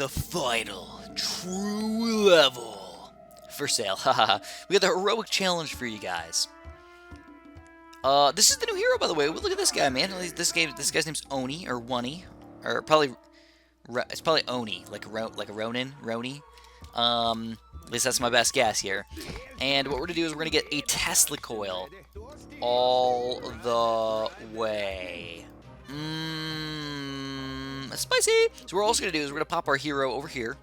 the final true level for sale. Haha. We got the heroic challenge for you guys. This is the new hero, by the way. Look at this guy, man. This guy's name's Oni or Wunny, or probably it's probably Oni, like a Ronin, Roni. At least that's my best guess here. And what we're gonna do is we're gonna get a Tesla coil all the way. Spicy. So what we're also gonna do is we're gonna pop our hero over here.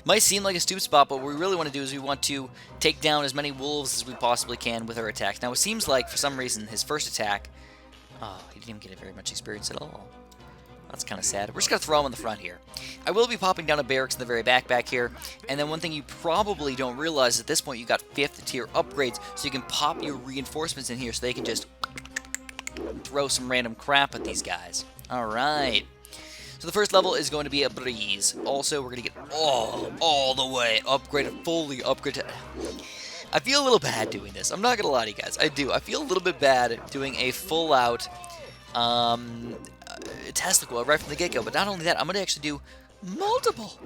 Might seem like a stupid spot, but what we really want to do is we want to take down as many wolves as we possibly can with our attacks. Now, it seems like, for some reason, his first attack... Oh, he didn't even get very much experience at all. That's kind of sad. We're just going to throw him in the front here. I will be popping down a barracks in the very back here. And then one thing you probably don't realize is at this point you got 5th tier upgrades, so you can pop your reinforcements in here so they can just throw some random crap at these guys. Alright. So the first level is going to be a breeze. Also, we're going to get all the way upgraded, fully upgraded. I feel a little bad doing this. I'm not going to lie to you guys. I do. I feel a little bit bad doing a full-out Tesla coil right from the get-go. But not only that, I'm going to actually do multiple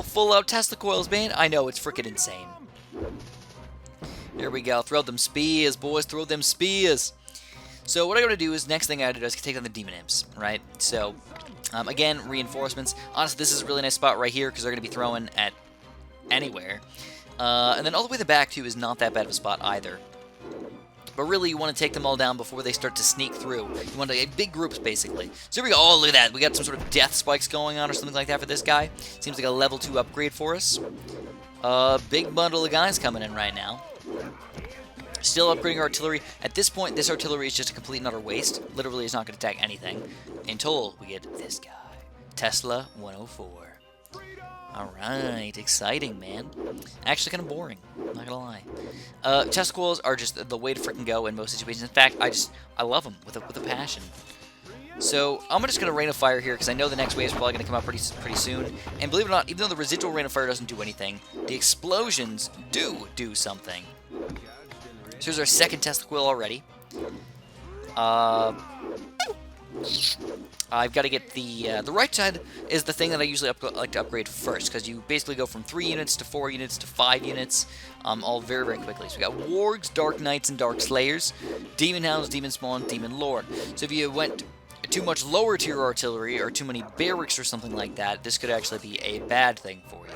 full-out Tesla coils, man. I know, it's freaking insane. There we go. Throw them spears, boys. Throw them spears. So what I got to do is, next thing I got to do is take on the demon imps, right? So, again, reinforcements. Honestly, this is a really nice spot right here because they're going to be throwing at anywhere. And then all the way to the back, too, is not that bad of a spot either. But really, you want to take them all down before they start to sneak through. You want to get big groups, basically. So here we go. Oh, look at that. We got some sort of death spikes going on or something like that for this guy. Seems like a level 2 upgrade for us. Big bundle of guys coming in right now. Still upgrading our artillery. At this point, this artillery is just a complete and utter waste. Literally, it's not going to attack anything until we get this guy. Tesla 104. Alright, exciting, man. Actually kind of boring, not gonna lie. Tesla coils are just the way to freaking go in most situations. In fact, I love them with a passion. So, I'm just going to rain of fire here, because I know the next wave is probably going to come out pretty soon. And believe it or not, even though the residual rain of fire doesn't do anything, the explosions do something. So here's our second Tesla coil already. I've got to get the right side is the thing that I usually like to upgrade first, because you basically go from 3 units to 4 units to 5 units, all very quickly. So we got Wargs, Dark Knights, and Dark Slayers, Demon Hounds, Demon Spawn, Demon Lord. So if you went too much lower tier artillery or too many barracks or something like that, this could actually be a bad thing for you.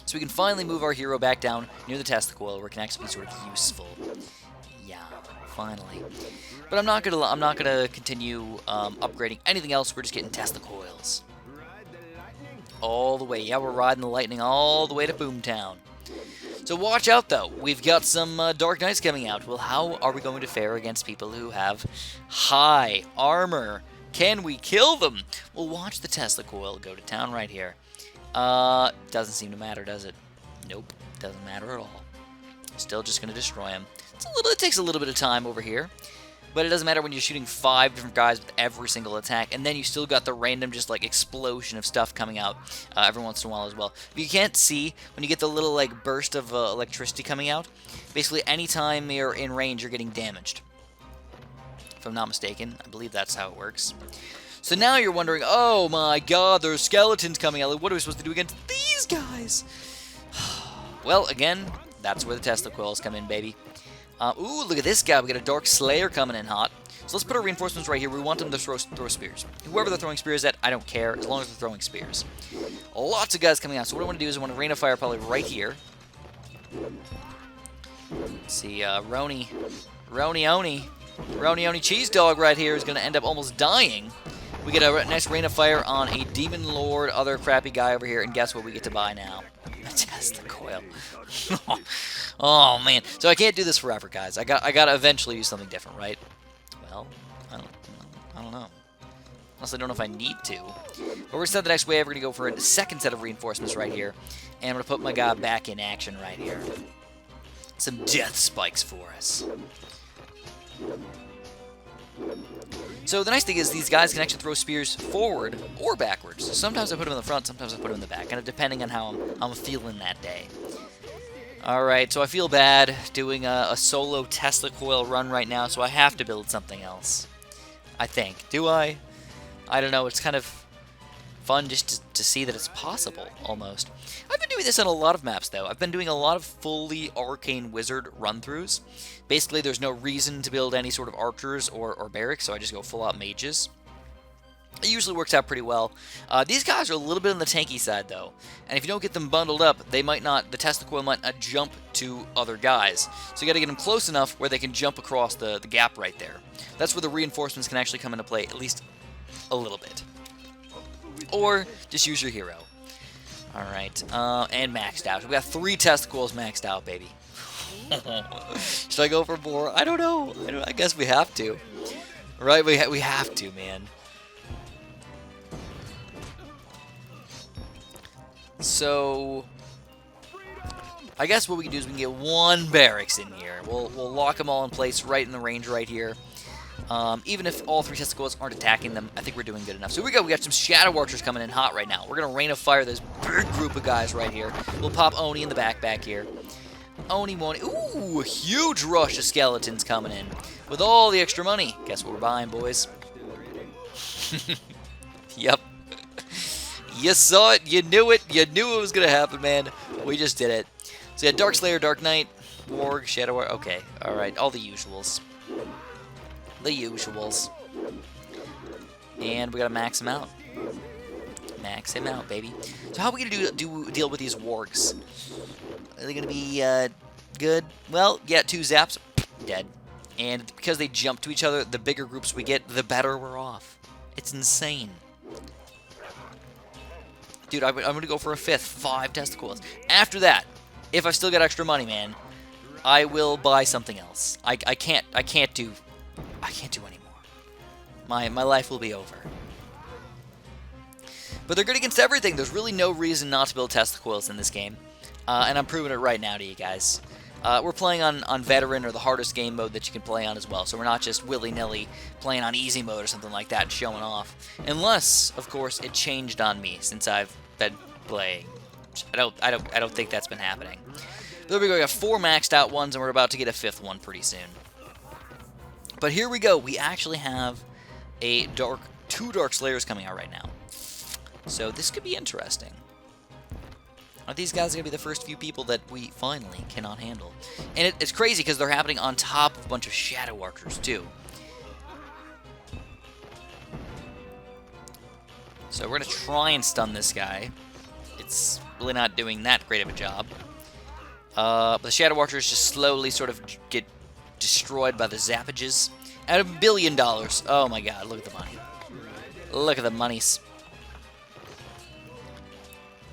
So we can finally move our hero back down near the Tesla coil where it can actually be sort of useful. Yeah, finally. But I'm not gonna continue upgrading anything else. We're just getting Tesla coils all the way. Yeah, we're riding the lightning all the way to Boomtown. So watch out, though. We've got some Dark Knights coming out. Well, how are we going to fare against people who have high armor? Can we kill them? Well, watch the Tesla coil go to town right here. Doesn't seem to matter, does it? Nope, doesn't matter at all. Still just going to destroy him. It takes a little bit of time over here. But it doesn't matter when you're shooting 5 different guys with every single attack, and then you still got the random just like explosion of stuff coming out every once in a while as well. If you can't see, when you get the little like burst of electricity coming out, basically anytime you're in range, you're getting damaged. If I'm not mistaken, I believe that's how it works. So now you're wondering, oh my god, there's skeletons coming out. Like, what are we supposed to do against these guys? Well, again, that's where the Tesla coils come in, baby. Ooh, look at this guy. We got a Dark Slayer coming in hot. So let's put our reinforcements right here. We want them to throw spears. Whoever they're throwing spears at, I don't care, as long as they're throwing spears. Lots of guys coming out. So what I want to do is I want to rain of fire probably right here. Let's see, Roni Cheese Dog right here is going to end up almost dying. We get a nice rain of fire on a Demon Lord, other crappy guy over here, and guess what we get to buy now? A Tesla coil. Oh man, so I can't do this forever, guys. I gotta eventually use something different, right? Well, I don't know. Unless I don't know if I need to. But we're set the next wave. We're gonna go for a second set of reinforcements right here, and I'm gonna put my guy back in action right here. Some death spikes for us. So the nice thing is these guys can actually throw spears forward or backwards. Sometimes I put them in the front, sometimes I put them in the back, kind of depending on how I'm feeling that day. Alright, so I feel bad doing a solo Tesla coil run right now, so I have to build something else. I think. Do I? I don't know, it's kind of fun just to see that it's possible, almost. I've been doing this on a lot of maps, though. I've been doing a lot of fully Arcane Wizard run-throughs. Basically, there's no reason to build any sort of archers or barracks, so I just go full-out mages. It usually works out pretty well. These guys are a little bit on the tanky side, though. And if you don't get them bundled up, they might not, the Tesla Coil might not jump to other guys. So you got to get them close enough where they can jump across the gap right there. That's where the reinforcements can actually come into play, at least a little bit. Or just use your hero. Alright, and maxed out. We got 3 testicles maxed out, baby. Should I go for more? I don't know. I guess we have to. Right, we have to, man. So, I guess what we can do is we can get 1 barracks in here. We'll lock them all in place right in the range right here. Even if all 3 testicles aren't attacking them, I think we're doing good enough. So we got some Shadow Archers coming in hot right now. We're going to rain of fire this big group of guys right here. We'll pop Oni in the back here. Oni, Moni. Ooh, a huge rush of skeletons coming in. With all the extra money. Guess what we're buying, boys? Yep. You saw it. You knew it. You knew it was going to happen, man. We just did it. So yeah, Dark Slayer, Dark Knight, Warg, Shadow Archer. Okay, alright. All the usuals. The usuals. And we got to max him out. Max him out, baby. So how are we going to deal with these wargs? Are they going to be good? Well, yeah, 2 zaps. Dead. And because they jump to each other, the bigger groups we get, the better we're off. It's insane. Dude, I'm going to go for a 5th. 5 testicles. After that, if I still got extra money, man, I will buy something else. I can't do anymore. My life will be over. But they're good against everything. There's really no reason not to build testicles in this game. And I'm proving it right now to you guys. We're playing on Veteran or the hardest game mode that you can play on as well. So we're not just willy-nilly playing on easy mode or something like that and showing off. Unless, of course, it changed on me since I've been playing. I don't think that's been happening. There we go. We got 4 maxed out ones, and we're about to get a 5th one pretty soon. But here we go. We actually have a 2 Dark Slayers coming out right now. So this could be interesting. Are these guys going to be the first few people that we finally cannot handle? And it's crazy because they're happening on top of a bunch of Shadow Archers, too. So we're going to try and stun this guy. It's really not doing that great of a job. But the Shadow Archers just slowly sort of get destroyed by the zappages. At $1 billion. Oh my god, look at the money. Look at the monies.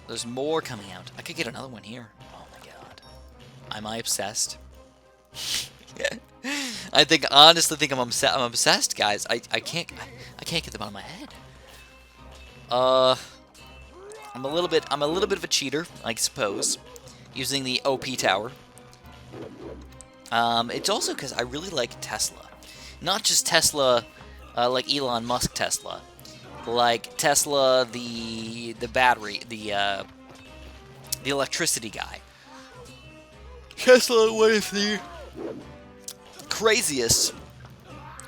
There's more coming out. I could get another one here. Oh my god. Am I obsessed? I honestly think I'm obsessed, guys. I can't get them out of my head. I'm a little bit of a cheater, I suppose, using the OP tower. It's also because I really like Tesla. Not just Tesla like Elon Musk Tesla. Like Tesla, the battery, the electricity guy. Tesla, one of the craziest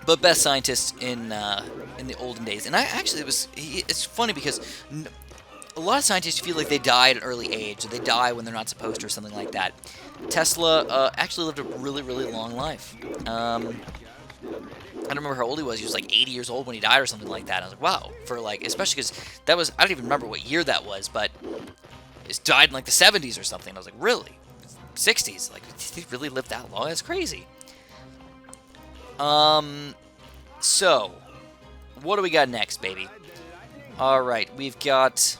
but best scientists in the olden days. And it's funny because a lot of scientists feel like they die at an early age, or they die when they're not supposed to, or something like that. Tesla actually lived a really, really long life. I don't remember how old he was. He was like 80 years old when he died or something like that. I was like, wow. For like, especially because that was, I don't even remember what year that was, but he died in like the 70s or something. I was like, really? 60s? Like, did he really live that long? That's crazy. So, what do we got next, baby? Alright, we've got...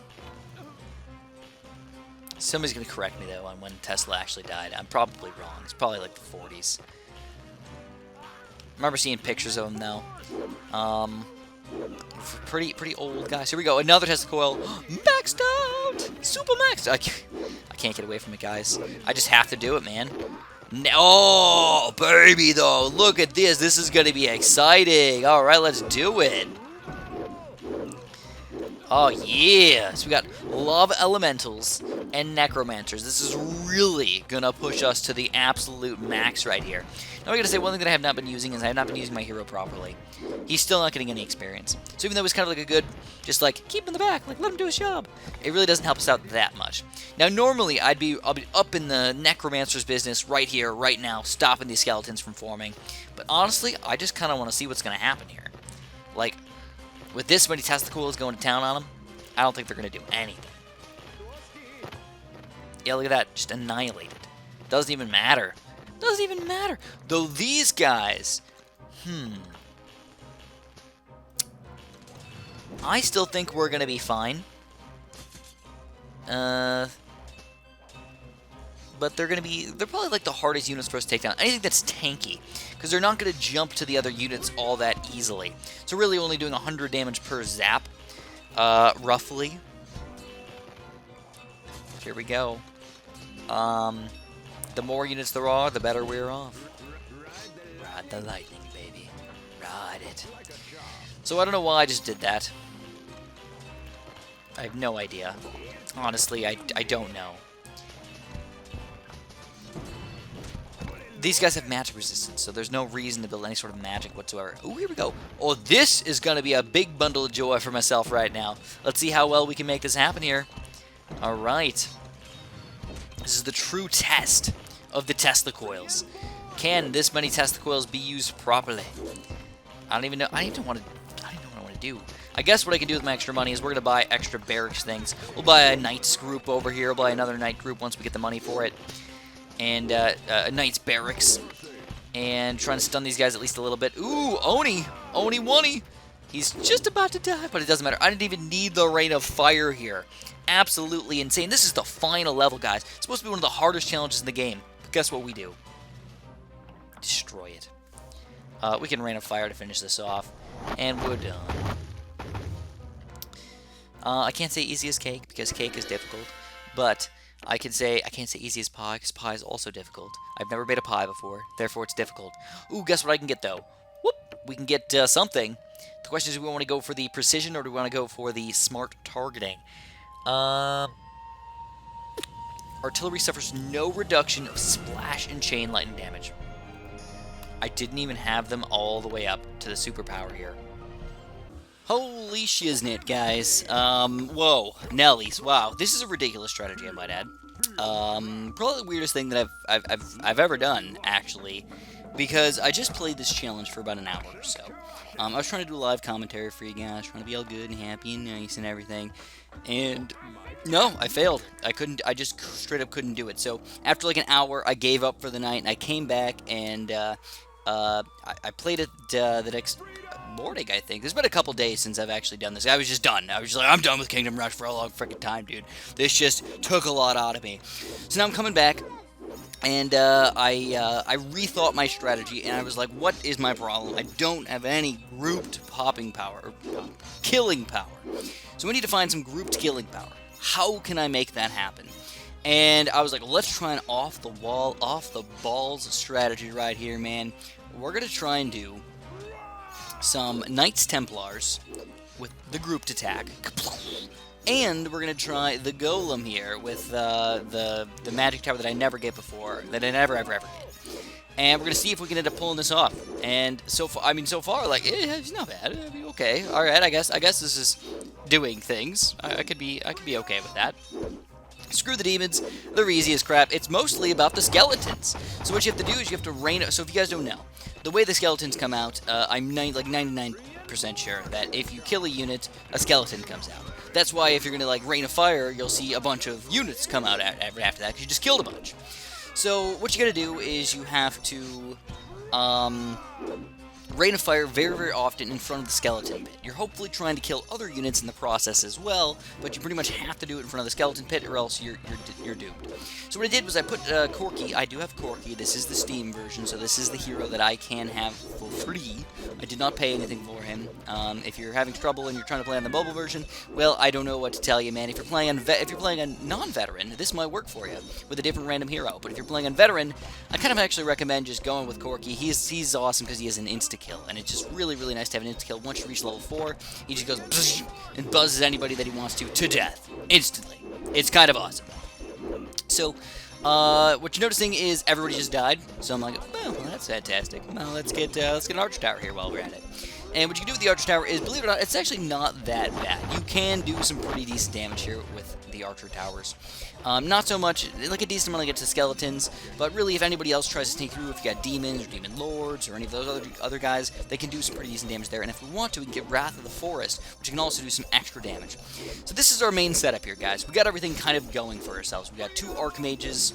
Somebody's going to correct me, though, on when Tesla actually died. I'm probably wrong. It's probably like the 40s. I remember seeing pictures of him, though. Pretty old guys. Here we go. Another Tesla coil. Maxed out! Super maxed! I can't get away from it, guys. I just have to do it, man. Oh, baby, though. Look at this. This is going to be exciting. All right, let's do it. Oh, yeah. So we got Lava Elementals and Necromancers. This is really going to push us to the absolute max right here. Now I gotta say, one thing that I have not been using is I have not been using my hero properly. He's still not getting any experience. So even though it's kind of like a good, just like, keep him in the back, like, let him do his job, it really doesn't help us out that much. Now normally I'll be up in the Necromancer's business right here, right now, stopping these skeletons from forming. But honestly, I just kind of want to see what's going to happen here. Like, with this many Testicles going to town on them, I don't think they're going to do anything. Yeah, look at that, just annihilated. Doesn't even matter. Doesn't even matter. Though these guys, I still think we're going to be fine. But they're probably like the hardest units for us to take down. Anything that's tanky, because they're not going to jump to the other units all that easily. So really only doing 100 damage per zap, roughly. Here we go. The more units there are, the better we're off. Ride the lightning, baby. Ride it. So I don't know why I just did that. I have no idea. Honestly, I don't know. These guys have magic resistance, so there's no reason to build any sort of magic whatsoever. Oh, here we go. Oh, this is going to be a big bundle of joy for myself right now. Let's see how well we can make this happen here. All right. This is the true test of the Testicles. Can this many Testicles be used properly? I don't even know. I don't even know what I want to do. I guess what I can do with my extra money is we're going to buy extra barracks things. We'll buy a Knights group over here. We'll buy another Knight group once we get the money for it. And a Knights barracks. And trying to stun these guys at least a little bit. Ooh, Oni! Oni-Woni! He's just about to die, but it doesn't matter. I didn't even need the Rain of Fire here. Absolutely insane. This is the final level, guys. It's supposed to be one of the hardest challenges in the game. But guess what we do? Destroy it. We can Rain of Fire to finish this off. And we're done. I can't say easy as cake, because cake is difficult. But I can't say easy as pie, because pie is also difficult. I've never made a pie before, therefore it's difficult. Ooh, guess what I can get, though? Whoop! We can get something. The question is, do we want to go for the precision, or do we want to go for the smart targeting? Artillery suffers no reduction of splash and chain lightning damage. I didn't even have them all the way up to the superpower here. Holy shiznit, guys. Whoa. Nellies. Wow. This is a ridiculous strategy, I might add. Probably the weirdest thing that I've ever done, actually. Because I just played this challenge for about an hour or so. I was trying to do a live commentary for you guys, trying to be all good and happy and nice and everything. And no, I failed. I just straight up couldn't do it. So after like an hour, I gave up for the night, and I came back, and I played it the next morning, I think. It's been a couple days since I've actually done this. I was just done. I was just like, I'm done with Kingdom Rush for a long freaking time, dude. This just took a lot out of me. So now I'm coming back, and I rethought my strategy, and I was like, what is my problem? I don't have any grouped popping power, or killing power. So we need to find some grouped killing power. How can I make that happen? And I was like, let's try an off-the-wall, off-the-balls strategy right here, man. We're going to try and do some Knights Templars with the grouped attack. And we're going to try the Golem here with the magic tower that I never get before, that I never, ever get. And we're going to see if we can end up pulling this off. And so far, like, it's not bad. It'll be okay. All right, I guess this is doing things. I could be okay with that. Screw the demons. They're easy as crap. It's mostly about the skeletons. So what you have to do is you have to rain... So if you guys don't know, the way the skeletons come out, I'm like 99% sure that if you kill a unit, a skeleton comes out. That's why if you're going to like Rain of Fire, you'll see a bunch of units come out after that, because you just killed a bunch. So what you got to do is you have to Rain of Fire very, very often in front of the skeleton pit. You're hopefully trying to kill other units in the process as well, but you pretty much have to do it in front of the skeleton pit, or else you're doomed. So what I did was I put Corki. I do have Corki. This is the Steam version, so this is the hero that I can have for free. I did not pay anything for him. If you're having trouble and you're trying to play on the mobile version, well, I don't know what to tell you, man. If you're playing on non-veteran, this might work for you with a different random hero. But if you're playing on veteran, I kind of actually recommend just going with Corki. He's awesome because he has an insta-kill, and it's just really, really nice to have an insta-kill. Once you reach level 4, he just goes and buzzes anybody that he wants to death instantly. It's kind of awesome. So, what you're noticing is everybody just died. So I'm like, well, that's fantastic. Well, let's get an archer tower here while we're at it. And what you can do with the archer tower is, believe it or not, it's actually not that bad. You can do some pretty decent damage here with the archer towers. Not so much, like a decent amount against the skeletons, but really if anybody else tries to sneak through, if you got demons or demon lords or any of those other guys, they can do some pretty decent damage there. And if we want to, we can get Wrath of the Forest, which can also do some extra damage. So this is our main setup here, guys. We got everything kind of going for ourselves. We got 2 Archmages,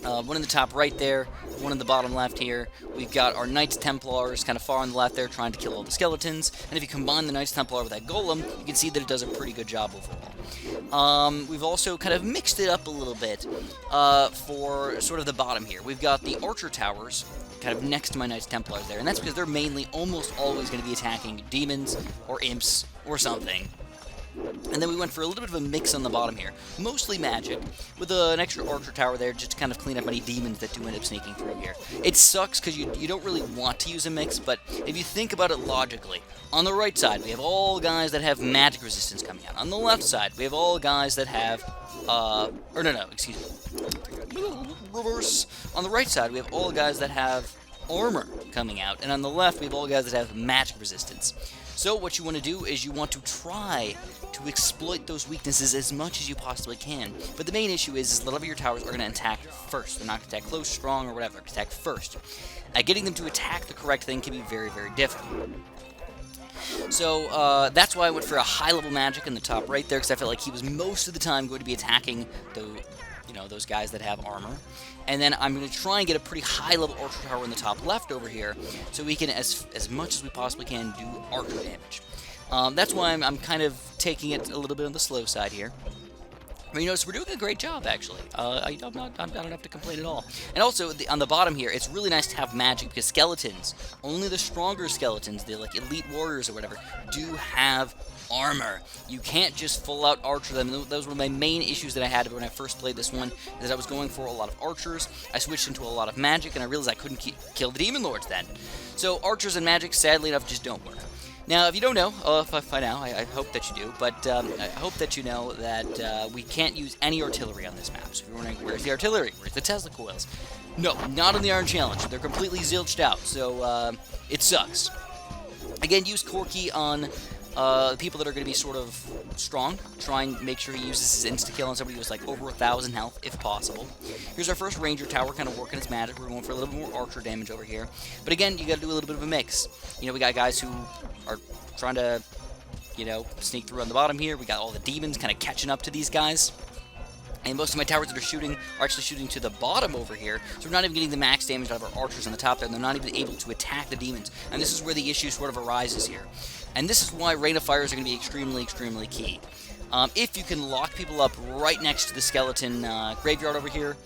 one in the top right there, one in the bottom left here. We've got our Knights Templars kind of far on the left there trying to kill all the skeletons. And if you combine the Knights Templar with that Golem, you can see that it does a pretty good job overall. We've also kind of mixed it up a little bit for sort of the bottom here. We've got the Archer Towers kind of next to my Knights Templars there, and that's because they're mainly almost always going to be attacking demons or imps or something. And then we went for a little bit of a mix on the bottom here. Mostly magic, with an extra archer tower there just to kind of clean up any demons that do end up sneaking through here. It sucks because you don't really want to use a mix, but if you think about it logically, on the right side we have all guys that have magic resistance coming out. On the left side we have all guys that have, excuse me. Reverse. On the right side we have all guys that have armor coming out, and on the left we have all guys that have magic resistance. So what you want to do is you want to try to exploit those weaknesses as much as you possibly can. But the main issue is a lot of your towers are going to attack first. They're not going to attack close, strong, or whatever. They're going to attack first. Getting them to attack the correct thing can be very, very difficult. So that's why I went for a high-level magic in the top right there, because I felt like he was most of the time going to be attacking those guys that have armor. And then I'm going to try and get a pretty high-level archer tower in the top left over here, so we can, as much as we possibly can, do archer damage. That's why I'm kind of taking it a little bit on the slow side here. But you notice we're doing a great job, actually. I'm not enough to complain at all. And also, on the bottom here, it's really nice to have magic, because skeletons, only the stronger skeletons, the like elite warriors or whatever, do have armor. You can't just full-out archer them. Those were my main issues that I had when I first played this one, is I was going for a lot of archers. I switched into a lot of magic, and I realized I couldn't kill the demon lords then. So archers and magic, sadly enough, just don't work. Now, if you don't know, if I know, I hope that you do, but I hope that you know that we can't use any artillery on this map. So if you're wondering, where's the artillery? Where's the Tesla coils? No, not on the Iron Challenge. They're completely zilched out, so it sucks. Again, use Corky on the people that are going to be sort of strong. Try and make sure he uses his insta-kill on somebody who's like over 1,000 health, if possible. Here's our first Ranger Tower, kind of working its magic. We're going for a little bit more archer damage over here. But again, you got to do a little bit of a mix. You know, we got guys who are trying to, sneak through on the bottom here. We got all the demons kind of catching up to these guys. And most of my towers that are shooting are actually shooting to the bottom over here, so we're not even getting the max damage out of our archers on the top there, and they're not even able to attack the demons. And this is where the issue sort of arises here. And this is why Rain of Fires are going to be extremely, extremely key. If you can lock people up right next to the skeleton graveyard over here,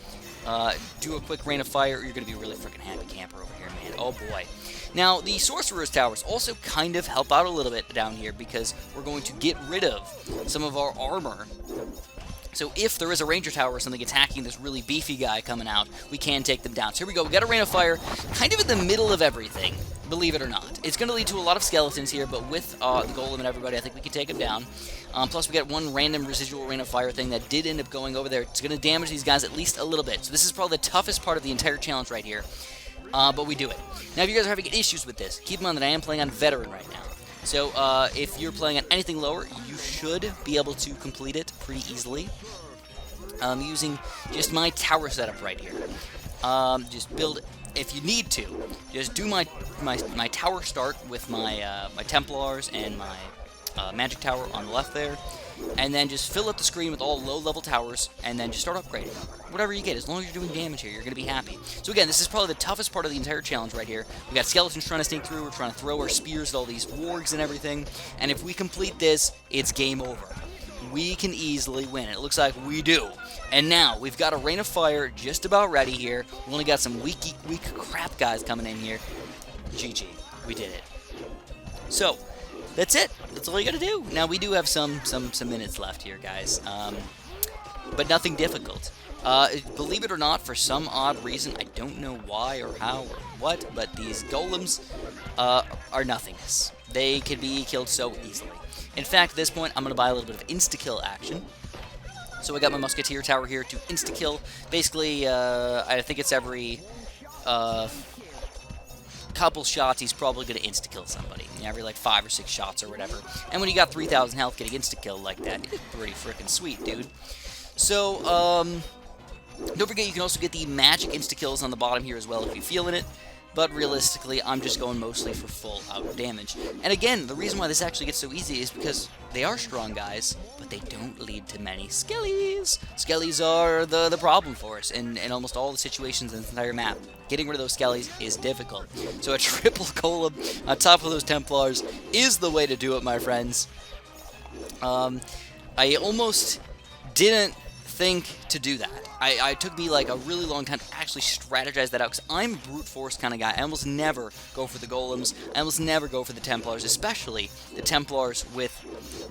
do a quick Rain of Fire, you're going to be a really freaking happy camper over here, man. Oh boy. Now, the Sorcerer's Towers also kind of help out a little bit down here, because we're going to get rid of some of our armor. So if there is a Ranger Tower or something attacking this really beefy guy coming out, we can take them down. So here we go. We got a Rain of Fire kind of in the middle of everything, believe it or not. It's going to lead to a lot of skeletons here, but with the Golem and everybody, I think we can take them down. Plus, we got one random residual Rain of Fire thing that did end up going over there. It's going to damage these guys at least a little bit. So this is probably the toughest part of the entire challenge right here. But we do it. Now, if you guys are having issues with this, keep in mind that I am playing on Veteran right now. So if you're playing on anything lower, you should be able to complete it pretty easily. Using just my tower setup right here. Just build, if you need to, just do my tower start with my my Templars and my Magic Tower on the left there, and then just fill up the screen with all low-level towers, and then just start upgrading. Whatever you get, as long as you're doing damage here, you're going to be happy. So again, this is probably the toughest part of the entire challenge right here. We got skeletons trying to sneak through, we're trying to throw our spears at all these wargs and everything, and if we complete this, it's game over. We can easily win. It looks like we do. And now, we've got a Rain of Fire just about ready here. We only got some weak crap guys coming in here. GG. We did it. So, that's it. That's all you gotta do. Now, we do have some minutes left here, guys. But nothing difficult. Believe it or not, for some odd reason, I don't know why or how or what, but these golems are nothingness. They can be killed so easily. In fact, at this point, I'm going to buy a little bit of insta-kill action. So I got my Musketeer Tower here to insta-kill. Basically, I think it's every couple shots, he's probably going to insta-kill somebody. Every, like, 5 or 6 shots or whatever. And when you got 3,000 health, getting insta-killed like that, it's pretty freaking sweet, dude. So, don't forget you can also get the magic insta-kills on the bottom here as well if you're feeling it. But realistically, I'm just going mostly for full-out damage. And again, the reason why this actually gets so easy is because they are strong guys, but they don't lead to many skellies. Skellies are the problem for us in almost all the situations in this entire map. Getting rid of those skellies is difficult. So a triple golem on top of those Templars is the way to do it, my friends. I almost didn't think to do that. It took me like a really long time to actually strategize that out because I'm a brute force kind of guy. I almost never go for the golems. I almost never go for the Templars, especially the Templars with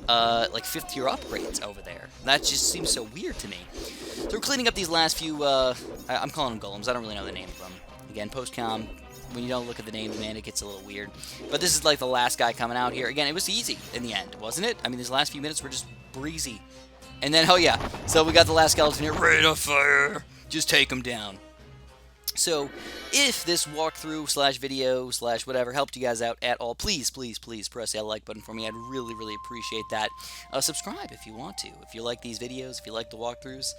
like 5th tier upgrades over there. That just seems so weird to me. So we're cleaning up these last few, I'm calling them golems. I don't really know the name of them. Again, post-com, when you don't look at the names, man, it gets a little weird. But this is like the last guy coming out here. Again, it was easy in the end, wasn't it? I mean, these last few minutes were just breezy. And then, oh yeah, so we got the last skeleton here. Rate of fire! Just take him down. So, if this walkthrough slash video slash whatever helped you guys out at all, please, please, please press that like button for me. I'd really, really appreciate that. Subscribe if you want to. If you like these videos, if you like the walkthroughs,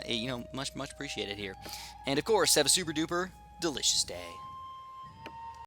you know, much, much appreciated here. And of course, have a super duper delicious day.